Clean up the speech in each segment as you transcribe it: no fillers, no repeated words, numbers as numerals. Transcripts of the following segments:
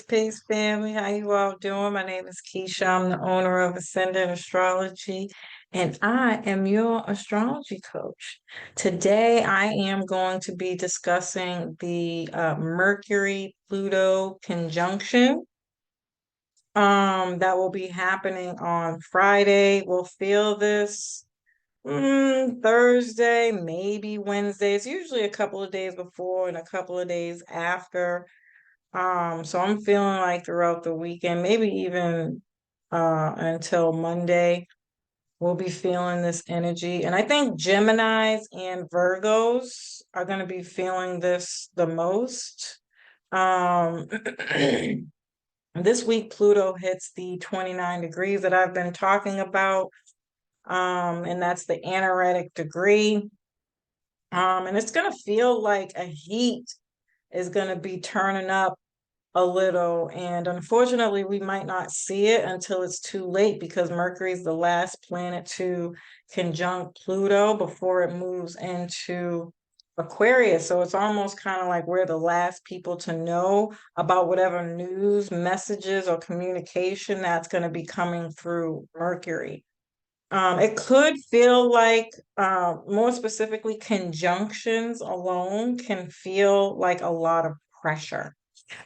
Peace, family. How you all doing? My name is Keisha. I'm the owner of Ascendant Astrology, and I am your astrology coach. Today, I am going to be discussing the Mercury Pluto conjunction that will be happening on Friday. We'll feel this Thursday, maybe Wednesday. It's usually a couple of days before and a couple of days after. So I'm feeling like throughout the weekend, maybe even until Monday, we'll be feeling this energy. And I think Geminis and Virgos are going to be feeling this the most. Um, this week, Pluto hits the 29 degrees that I've been talking about. And that's the anaretic degree. And it's going to feel like a heat is going to be turning up a little, and unfortunately we might not see it until it's too late because Mercury is the last planet to conjunct Pluto before it moves into Aquarius. So it's almost kind of like we're the last people to know about whatever news, messages, or communication that's going to be coming through Mercury. It could feel like, more specifically, conjunctions alone can feel like a lot of pressure.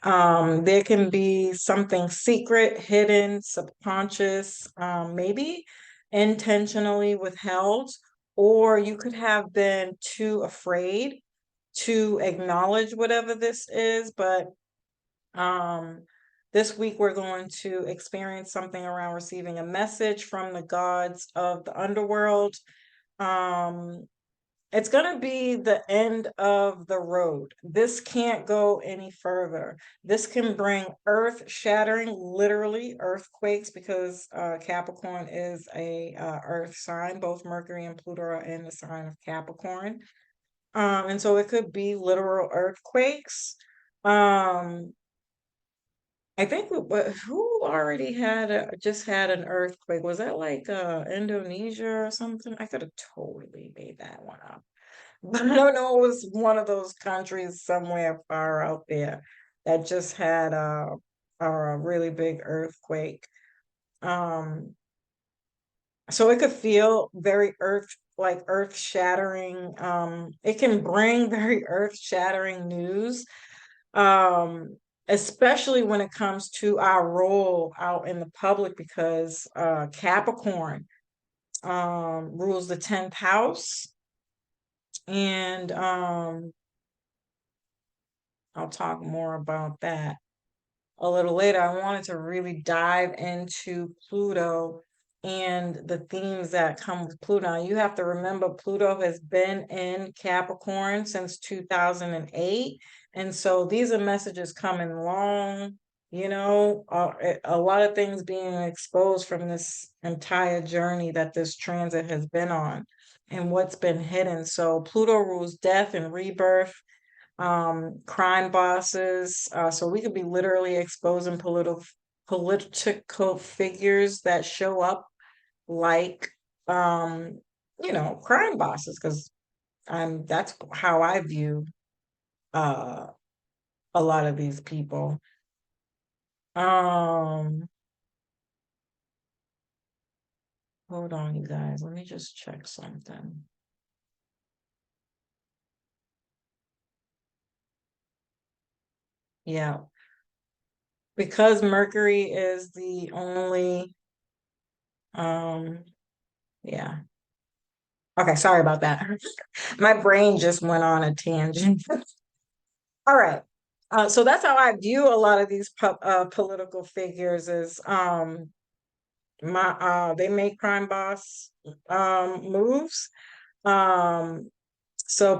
There can be something secret, hidden, subconscious, maybe intentionally withheld, or you could have been too afraid to acknowledge whatever this is. But um, this week we're going to experience something around receiving a message from the gods of the underworld. Um, it's going to be the end of the road. This can't go any further. This can bring earth shattering, literally earthquakes, because Capricorn is a earth sign. Both Mercury and Pluto are in the sign of Capricorn. And so it could be literal earthquakes. Um, I think who already just had an earthquake? Was that like Indonesia or something? I could have totally made that one up. But I don't know, it was one of those countries somewhere far out there that just had a really big earthquake. Um, so it could feel very earth shattering. It can bring very earth shattering news. Especially when it comes to our role out in the public, because Capricorn rules the 10th house. And I'll talk more about that a little later. I wanted to really dive into Pluto and the themes that come with Pluto. Now, you have to remember Pluto has been in Capricorn since 2008. And so these are messages coming long, a lot of things being exposed from this entire journey that this transit has been on and what's been hidden. So Pluto rules death and rebirth, crime bosses. So we could be literally exposing political figures that show up like, crime bosses, because that's how I view uh a lot of these people. Um, Hold on, you guys. Let me just check something. Yeah, because Mercury is the only yeah. Okay, sorry about that. My brain just went on a tangent. All right. So that's how I view a lot of these political figures is they make crime boss moves. Um, so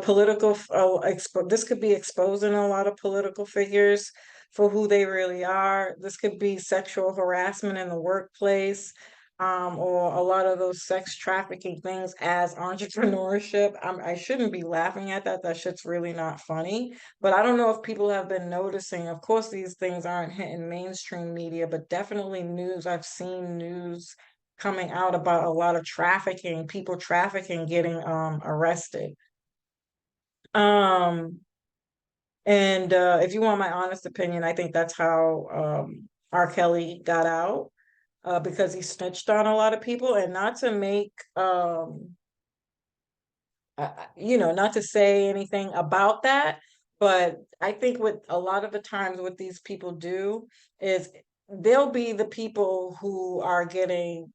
this could be exposing a lot of political figures for who they really are. This could be sexual harassment in the workplace, or a lot of those sex trafficking things as entrepreneurship. I shouldn't be laughing at that. That shit's really not funny. But I don't know if people have been noticing. Of course, these things aren't hitting mainstream media, but definitely news. I've seen news coming out about a lot of trafficking, people trafficking getting arrested. Um, And if you want my honest opinion, I think that's how R. Kelly got out, because he snitched on a lot of people, and not to make not to say anything about that, but I think what a lot of the times what these people do is they'll be the people who are getting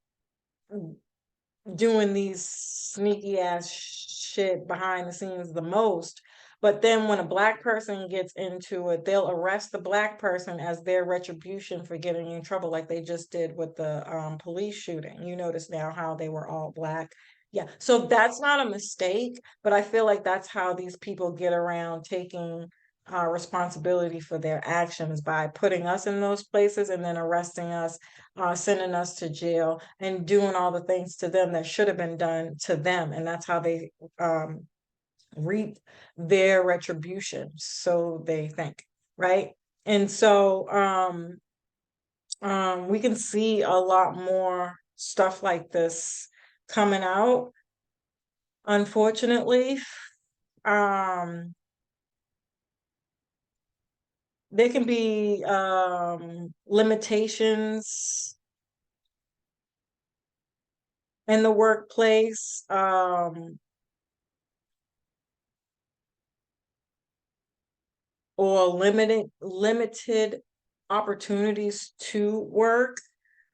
doing these sneaky ass shit behind the scenes the most. But then when a black person gets into it, they'll arrest the black person as their retribution for getting in trouble, like they just did with the police shooting. You notice now how they were all black. Yeah, so that's not a mistake, but I feel like that's how these people get around taking responsibility for their actions by putting us in those places and then arresting us, sending us to jail, and doing all the things to them that should have been done to them. And that's how they reap their retribution. So they think, right? And so we can see a lot more stuff like this coming out, unfortunately. Um, there can be limitations in the workplace, or limited opportunities to work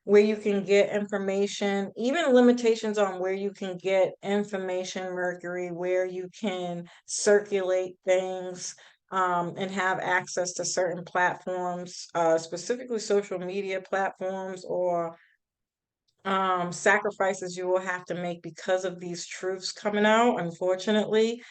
where you can get information, even limitations on where you can get information, Mercury, where you can circulate things, and have access to certain platforms, specifically social media platforms, or sacrifices you will have to make because of these truths coming out, unfortunately.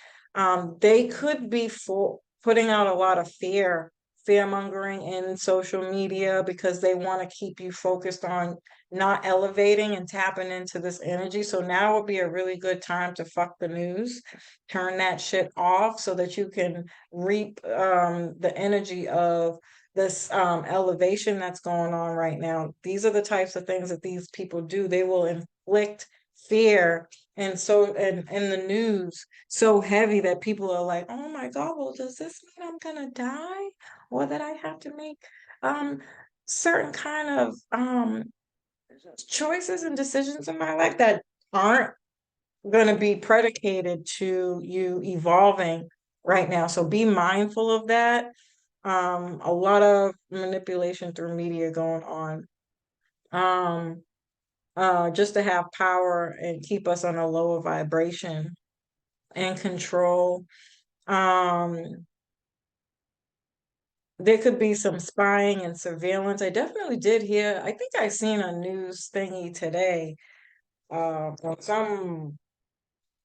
They could be for putting out a lot of fear mongering in social media because they want to keep you focused on not elevating and tapping into this energy. So now would be a really good time to fuck the news, turn that shit off so that you can reap the energy of this elevation that's going on right now. These are the types of things that these people do. They will inflict fear, and so and in the news so heavy that people are like, oh my God, well, does this mean I'm gonna die? Or that I have to make um certain kind of choices and decisions in my life that aren't gonna be predicated to you evolving right now. So be mindful of that. A lot of manipulation through media going on, um just to have power and keep us on a lower vibration and control. um there could be some spying and surveillance. I definitely did hear, I think I seen a news thingy today, on some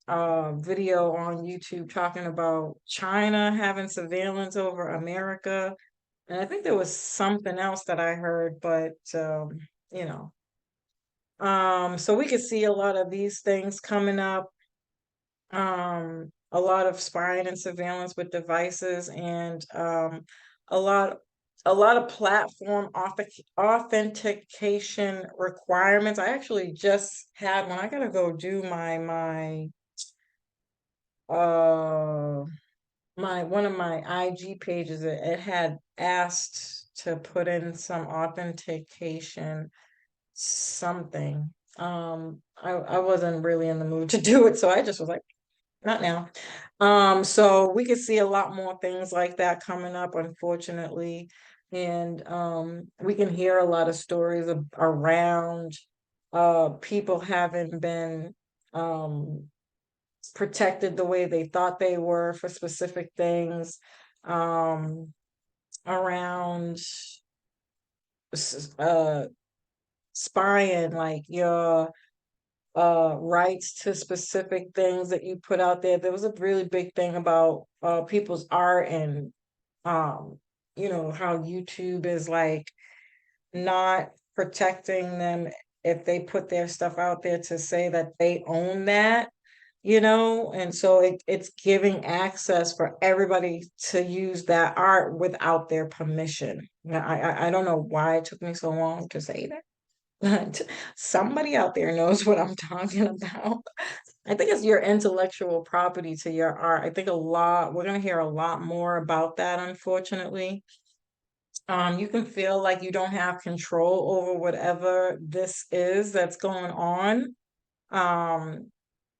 video on YouTube talking about China having surveillance over America. And I think there was something else that I heard, but you know, so we could see a lot of these things coming up, a lot of spying and surveillance with devices, and a lot a lot of platform authentication requirements. I actually just had one. I gotta go do uh my one of my IG pages. It had asked to put in some authentication something. I wasn't really in the mood to do it, so I just was like, not now. So we could see a lot more things like that coming up, unfortunately. And we can hear a lot of stories around people having been protected the way they thought they were for specific things, um, around uh spying, like your rights to specific things that you put out there. There was a really big thing about people's art, and um how YouTube is like not protecting them if they put their stuff out there to say that they own that, and so it's giving access for everybody to use that art without their permission. Now, I don't know why it took me so long to say that. Somebody out there knows what I'm talking about. I think it's your intellectual property to your art. I think we're going to hear a lot more about that, unfortunately. You can feel like you don't have control over whatever this is that's going on. Um,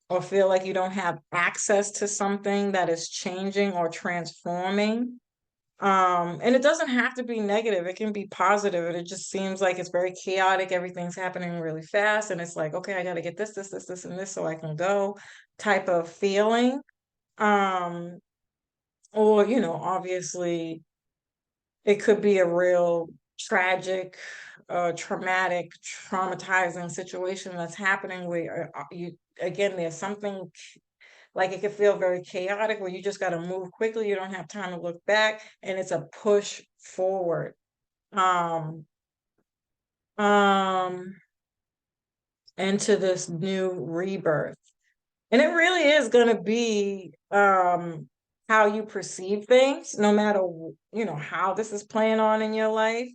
or feel like you don't have access to something that is changing or transforming. And it doesn't have to be negative, it can be positive. And it just seems like it's very chaotic. Everything's happening really fast. And it's like, okay, I got to get this, and this so I can go type of feeling. Um, or, obviously it could be a real tragic, traumatic, traumatizing situation that's happening where again, there's something like it can feel very chaotic where you just got to move quickly. You don't have time to look back, and it's a push forward. Um, um, into this new rebirth. And it really is going to be how you perceive things, no matter how this is playing on in your life.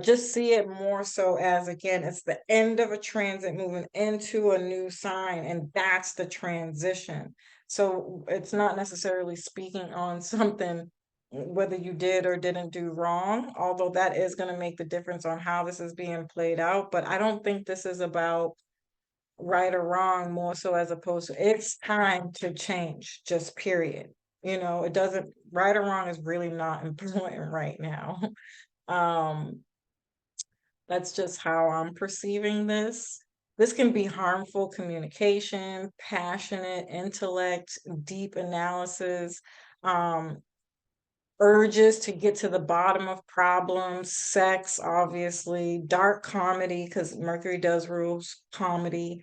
Just see it more so as, again, it's the end of a transit moving into a new sign, and that's the transition. So it's not necessarily speaking on something whether you did or didn't do wrong, although that is going to make the difference on how this is being played out. But I don't think this is about right or wrong, more so as opposed to it's time to change, just period. It doesn't, right or wrong is really not important right now. Um, that's just how I'm perceiving this. This can be harmful communication, passionate intellect, deep analysis, um, urges to get to the bottom of problems, sex, obviously, dark comedy, because Mercury does rule comedy,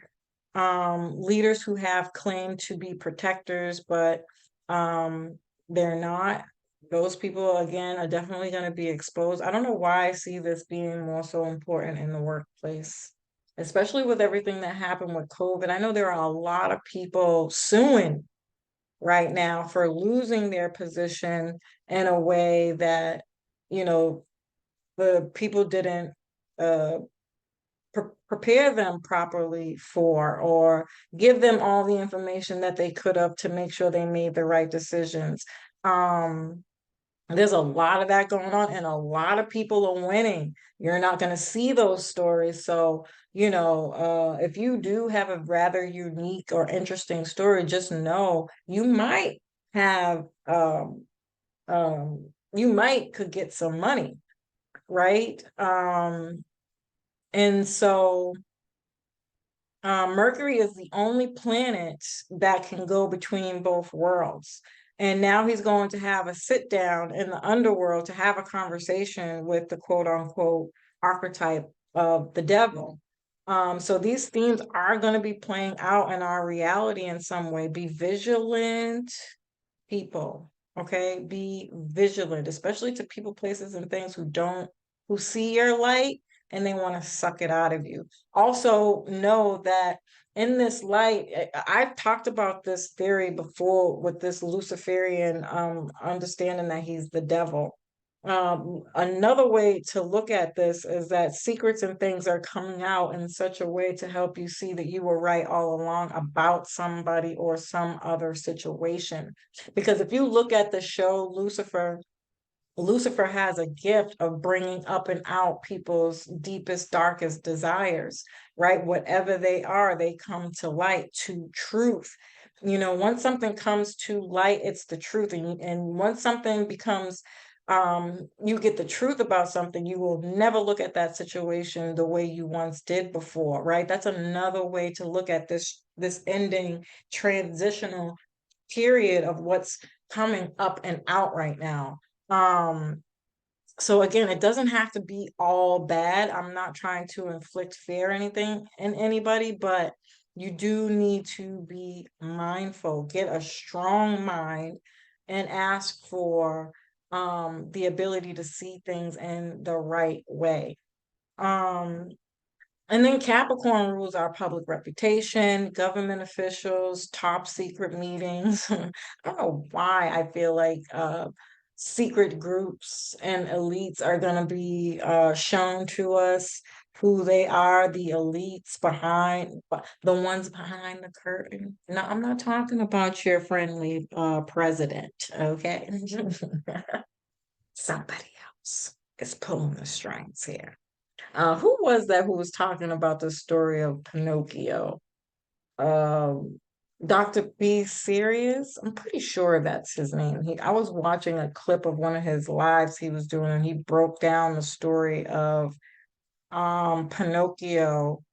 leaders who have claimed to be protectors, but they're not. Those people, again, are definitely going to be exposed. I don't know why I see this being more so important in the workplace, especially with everything that happened with COVID. I know there are a lot of people suing right now for losing their position in a way that, you know, the people didn't uh, prepare them properly for, or give them all the information that they could have to make sure they made the right decisions. Um, there's a lot of that going on, and a lot of people are winning. You're not going to see those stories. So, if you do have a rather unique or interesting story, just know you might have, you might could get some money, right? And so Mercury is the only planet that can go between both worlds. And now he's going to have a sit down in the underworld to have a conversation with the quote unquote archetype of the devil. So these themes are going to be playing out in our reality in some way. Be vigilant, people. Okay, be vigilant, especially to people, places, and things who see your light and they want to suck it out of you. Also, know that in this light, I've talked about this theory before with this Luciferian understanding that he's the devil. Another way to look at this is that secrets and things are coming out in such a way to help you see that you were right all along about somebody or some other situation. Because if you look at the show Lucifer, Lucifer has a gift of bringing up and out people's deepest, darkest desires, right? Whatever they are, they come to light, to truth. Once something comes to light, it's the truth. And once something becomes, you get the truth about something, you will never look at that situation the way you once did before, right? That's another way to look at this ending transitional period of what's coming up and out right now. Um, so again, it doesn't have to be all bad. I'm not trying to inflict fear or anything in anybody, but you do need to be mindful. Get a strong mind and ask for the ability to see things in the right way. Um, and then Capricorn rules our public reputation, government officials, top secret meetings. I don't know why I feel like secret groups and elites are going to be shown to us. who they are, the elites behind, the ones behind the curtain. No, I'm not talking about your friendly president, okay? Somebody else is pulling the strings here. Who was that who was talking about the story of Pinocchio? Um, Dr. B Serious. I'm pretty sure that's his name. I was watching a clip of one of his lives he was doing, and he broke down the story of Pinocchio.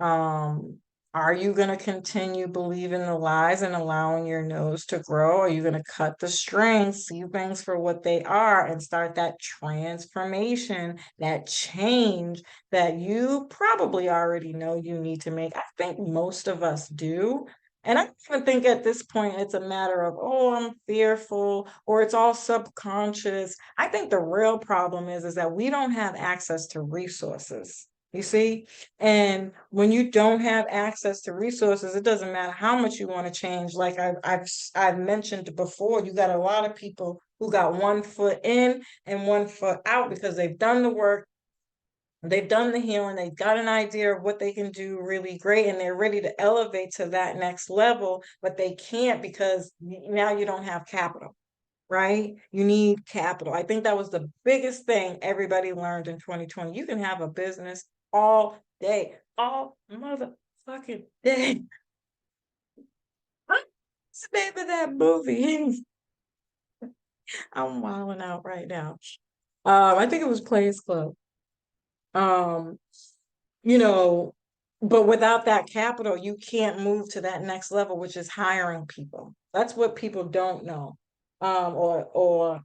um are you going to continue believing the lies and allowing your nose to grow? Are you going to cut the strings, see things for what they are, and start that transformation, that change that you probably already know you need to make? I think most of us do. And I even think at this point it's a matter of, oh, I'm fearful, or it's all subconscious. I think the real problem is that we don't have access to resources. You see? And when you don't have access to resources, it doesn't matter how much you want to change. Like I've mentioned before, you got a lot of people who got one foot in and one foot out because they've done the work, they've done the healing, they've got an idea of what they can do really great, and they're ready to elevate to that next level, but they can't because now you don't have capital, right? You need capital. I think that was the biggest thing everybody learned in 2020. You can have a business all day, all motherfucking day. What's the name of that movie? I'm wilding out right now. I think it was Players Club. Um, you know, but without that capital, you can't move to that next level, which is hiring people. That's what people don't know, or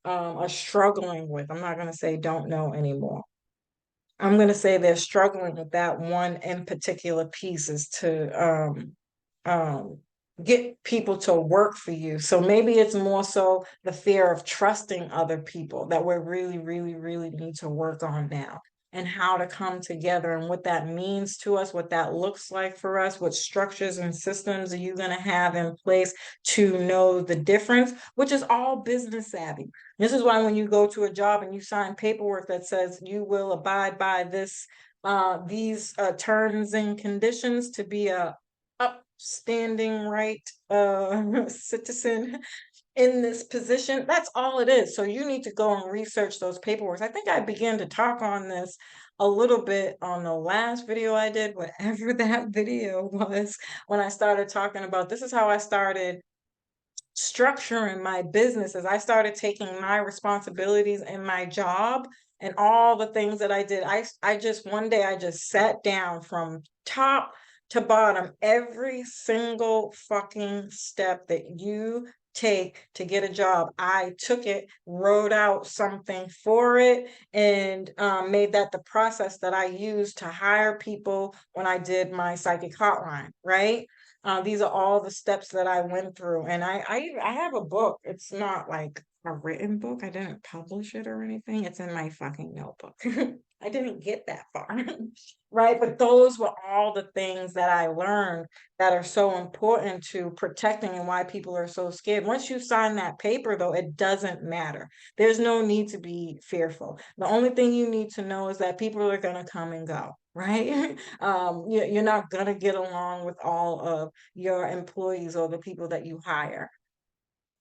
are struggling with. I'm not going to say don't know anymore. I'm going to say they're struggling with that one in particular piece is to um, get people to work for you. So maybe it's more so the fear of trusting other people that we really, really, really need to work on now, and how to come together and what that means to us, what that looks like for us, what structures and systems are you going to have in place to know the difference, which is all business savvy. This is why when you go to a job and you sign paperwork that says you will abide by these terms and conditions to be a upstanding right citizen in this position, that's all it is. So you need to go and research those paperwork. I think I began to talk on this a little bit on the last video I did, whatever that video was, when I started talking about this is how I started structuring my business. As I started taking my responsibilities in my job and all the things that I did. I just one day I just sat down from top to bottom, every single fucking step that you take to get a job. I took it, wrote out something for it, and made that the process that I used to hire people when I did my psychic hotline, right? These are all the steps that I went through, and I have a book. It's not like a written book. I didn't publish it or anything. It's in my fucking notebook. I didn't get that far, right? But those were all the things that I learned that are so important to protecting, and why people are so scared. Once you sign that paper, though, it doesn't matter. There's no need to be fearful. The only thing you need to know is that people are going to come and go, right? You're not going to get along with all of your employees or the people that you hire.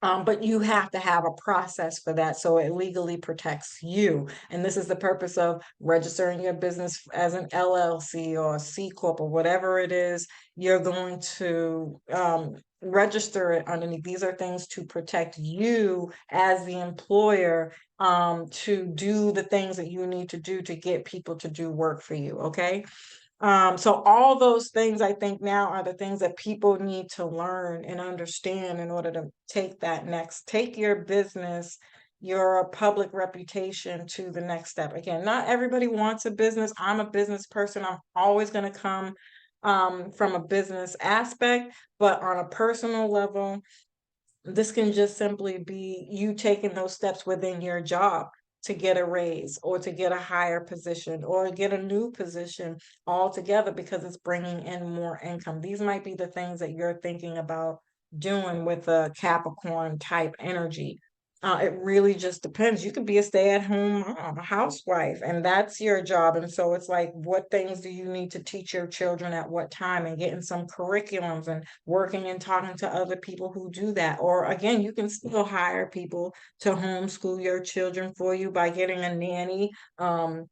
But you have to have a process for that so it legally protects you. And this is the purpose of registering your business as an LLC or a C Corp or whatever it is you're going to register it underneath. These are things to protect you as the employer, to do the things that you need to do to get people to do work for you. Okay. So all those things I think now are the things that people need to learn and understand in order to take your business, your public reputation to the next step. Again, not everybody wants a business. I'm a business person. I'm always going to come from a business aspect, but on a personal level, this can just simply be you taking those steps within your job to get a raise or to get a higher position or get a new position altogether because it's bringing in more income. These might be the things that you're thinking about doing with a Capricorn type energy. It really just depends. You could be a stay-at-home mom, a housewife, and that's your job. And so it's like, what things do you need to teach your children at what time, and getting some curriculums and working and talking to other people who do that. Or again, you can still hire people to homeschool your children for you by getting a nanny, and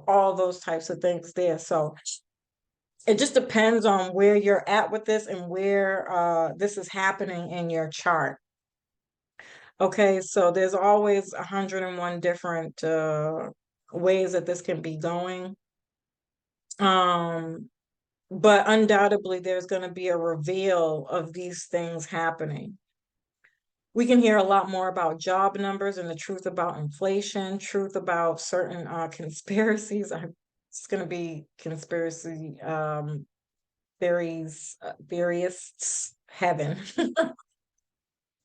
all those types of things there. So it just depends on where you're at with this and where this is happening in your chart. Okay, so there's always 101 different ways that this can be going. Um, but undoubtedly there's going to be a reveal of these things happening. We can hear a lot more about job numbers and the truth about inflation, truth about certain conspiracies. It's going to be conspiracy theories, theorists heaven.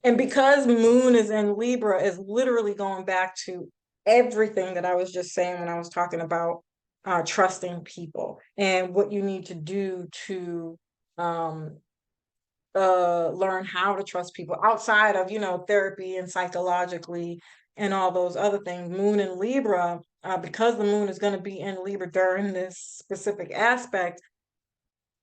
And because Moon is in Libra, is literally going back to everything that I was just saying when I was talking about trusting people and what you need to do to um, learn how to trust people outside of, therapy and psychologically and all those other things. Moon in Libra, because the moon is going to be in Libra during this specific aspect,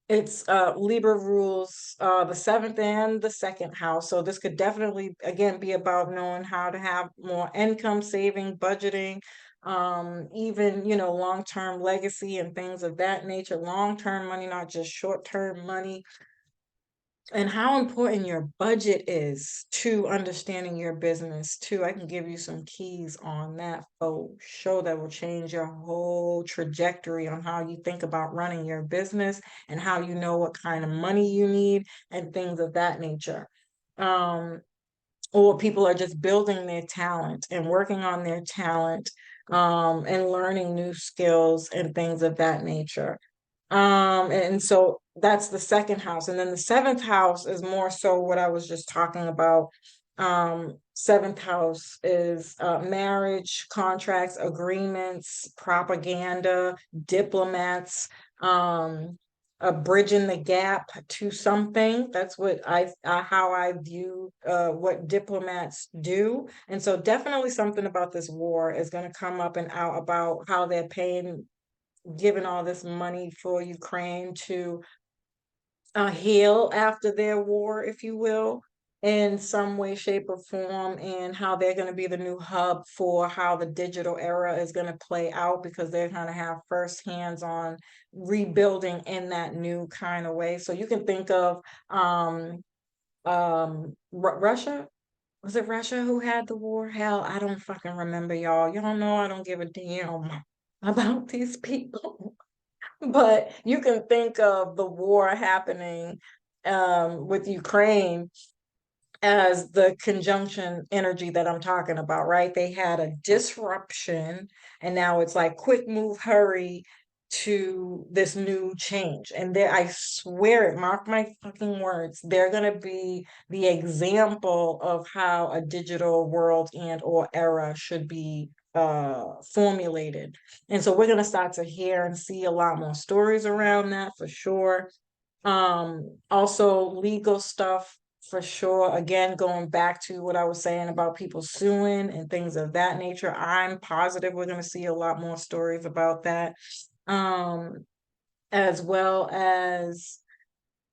it's Libra rules the seventh and the second house. So this could definitely again be about knowing how to have more income, saving, budgeting, even long-term legacy and things of that nature, long-term money, not just short-term money, and how important your budget is to understanding your business too. I can give you some keys on that for sure that will change your whole trajectory on how you think about running your business and how you know what kind of money you need and things of that nature. Um, or people are just building their talent and working on their talent, and learning new skills and things of that nature. And so that's the second house. And then the seventh house is more so what I was just talking about. Seventh house is marriage, contracts, agreements, propaganda, diplomats, bridging the gap to something. That's what how I view what diplomats do. And so definitely something about this war is going to come up and out about how they're paying, giving all this money for Ukraine to heal after their war, if you will, in some way, shape, or form, and how they're going to be the new hub for how the digital era is going to play out because they're going to have first hands on rebuilding in that new kind of way. So you can think of Russia. Was it Russia who had the war? Hell, I don't fucking remember, y'all. Y'all know I don't give a damn about these people. But you can think of the war happening with Ukraine as the conjunction energy that I'm talking about, right? They had a disruption, and now it's like quick move, hurry to this new change. And there, I swear it, mark my fucking words, they're gonna be the example of how a digital world and or era should be formulated. And so we're gonna start to hear and see a lot more stories around that for sure. Also legal stuff for sure. Again, going back to what I was saying about people suing and things of that nature, I'm positive we're going to see a lot more stories about that. As well as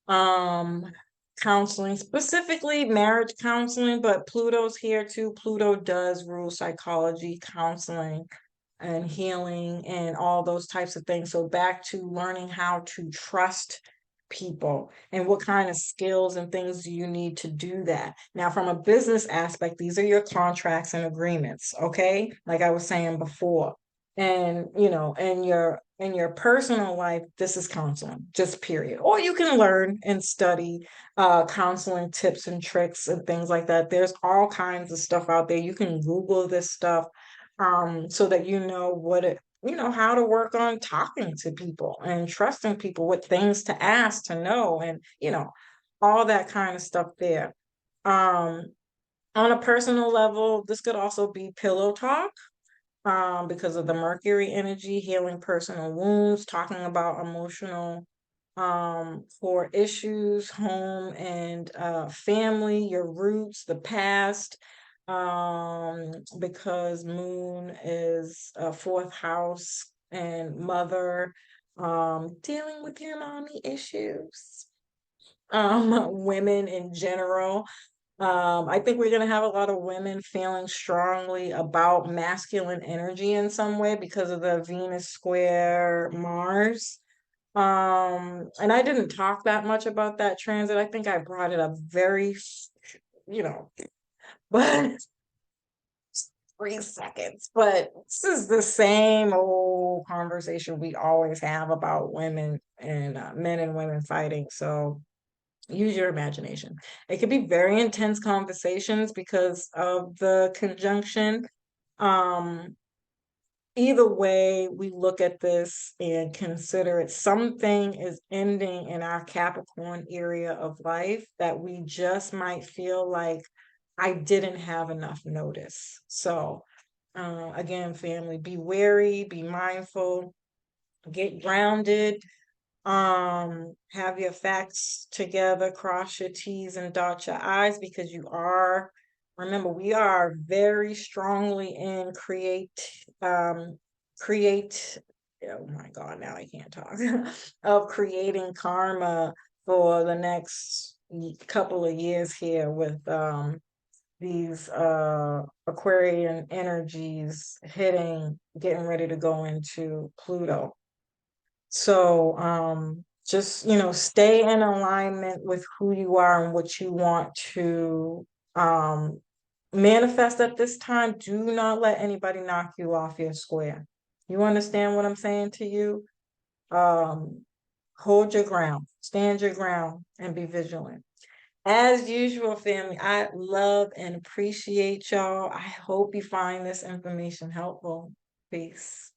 um counseling, specifically marriage counseling, but Pluto's here too. Pluto does rule psychology, counseling, and healing and all those types of things. So back to learning how to trust people and what kind of skills and things do you need to do that. Now, from a business aspect, these are your contracts and agreements, okay? Like I was saying before. And in your personal life, this is counseling, just period. Or you can learn and study counseling tips and tricks and things like that. There's all kinds of stuff out there. You can Google this stuff so that you know how to work on talking to people and trusting people, with things to ask, to know, and all that kind of stuff there. Um, on a personal level, this could also be pillow talk, because of the Mercury energy, healing personal wounds, talking about emotional for issues, home and family, your roots, the past, because moon is a fourth house and mother, dealing with your mommy issues, women in general. I think we're going to have a lot of women feeling strongly about masculine energy in some way because of the Venus square Mars. And I didn't talk that much about that transit. I think I brought it up very, you know, but 3 seconds. But this is the same old conversation we always have about women and men and women fighting. So use your imagination. It could be very intense conversations because of the conjunction. Um, Either way, we look at this and consider it, something is ending in our Capricorn area of life that we just might feel like I didn't have enough notice. So, again, family, be wary, be mindful, get grounded, have your facts together, cross your T's and dot your I's, because remember, we are very strongly in create, oh my God, now I can't talk, of creating karma for the next couple of years here with these Aquarian energies getting ready to go into Pluto. So just, stay in alignment with who you are and what you want to um manifest at this time. Do not let anybody knock you off your square. You understand what I'm saying to you? Um, Hold your ground, stand your ground, and be vigilant. As usual, family, I love and appreciate y'all. I hope you find this information helpful. Peace.